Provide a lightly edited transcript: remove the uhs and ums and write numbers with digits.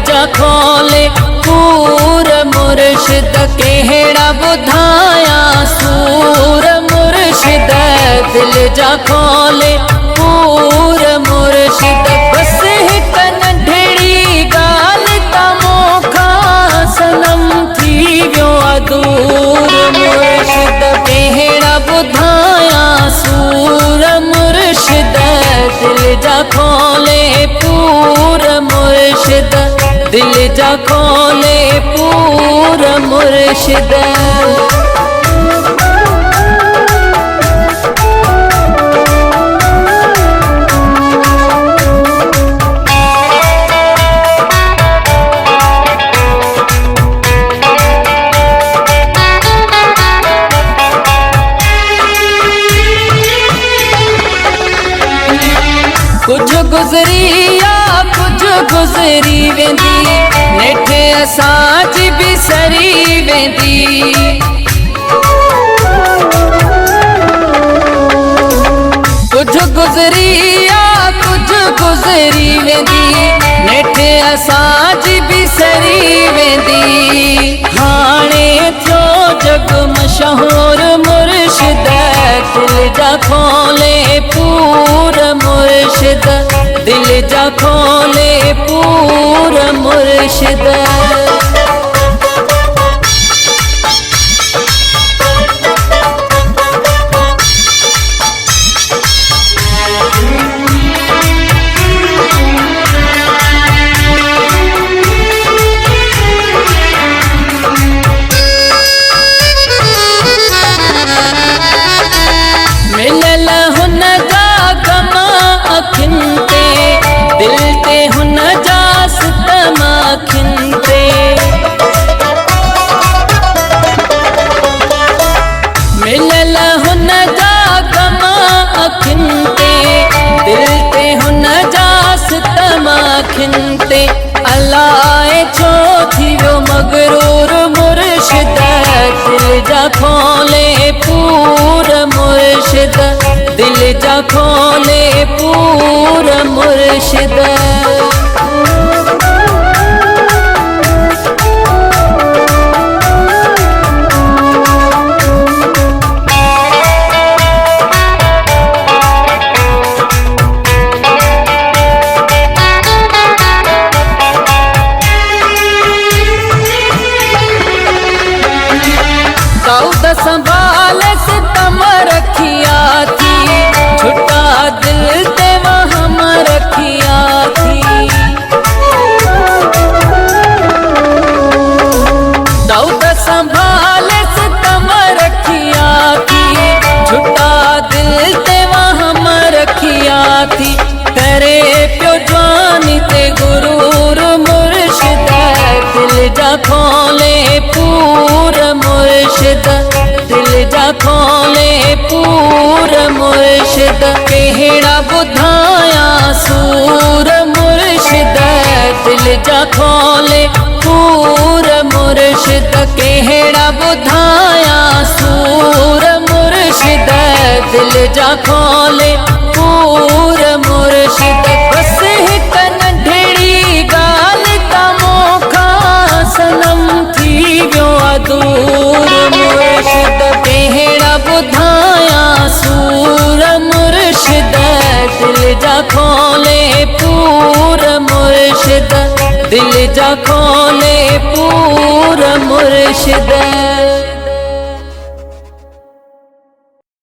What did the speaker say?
जा खोले पूर मुर्शिद केहड़ा बुधाया सूर मुर्शिद दिल जा खोले पूर मुर्शिद बस हिक नंढड़ी गाल तमोखा सनम थी वियो अदूर मुर्शिद केहड़ा बुधाया सूर मुर्शिद दिल जा खोले पूर मुर्शिद दिल जा खोले पूर मुर्शिद। कुछ गुज़री या कुछ गुज़री वेंदी नेठ असांज बिसरी वेंदी। कुछ गुज़री या कुछ गुज़री वेंदी नेठ असांज बिसरी वेंदी। हाणे थियो जग मशहूर मुर्शिद दिल जा खोले पूर मुर्शिद दिल जा खोले पूर मुर्शिद। मिलल हुन जा गमा अखिन ते दिल ते हुन जा सितम अखिन ते। मिलल हुन जा गमा अखिन ते दिल ते हुन जा सितम अखिन ते। अलाए छो थी वियो मगरूर मुर्शिद दिल जा खोले पूर मुर्शिद दिल जा खोले पूर मुर्शिद। दाऊद संभाल सितम रखिया थी छुट्टा दिल ते वहम रखिया थी। दाऊद संभाल सितम रखिया थी छुट्टा दिल ते वहम रखिया थी। करे पियो जवानी ते गुरूर मुर्शिद दिल जा खोले पूर मुर्शिद दिल जा खोले पूर मुर्शिद केहड़ा बुधाया सूर मुर्शिद दिल जा खोले पूर मुर्शिद केहड़ा बुधाया सूर मुर्शिद दिल जा खोले पूर मुर्शिद बस हिक नंढड़ी गाल तमोखा सनम थी वियो अदूर मुर्शिद केहड़ा बुधाया सूर मुर्शिद दिल जा खोले पूर मुर्शिद दिल जा खोले पूर मुर्शिद।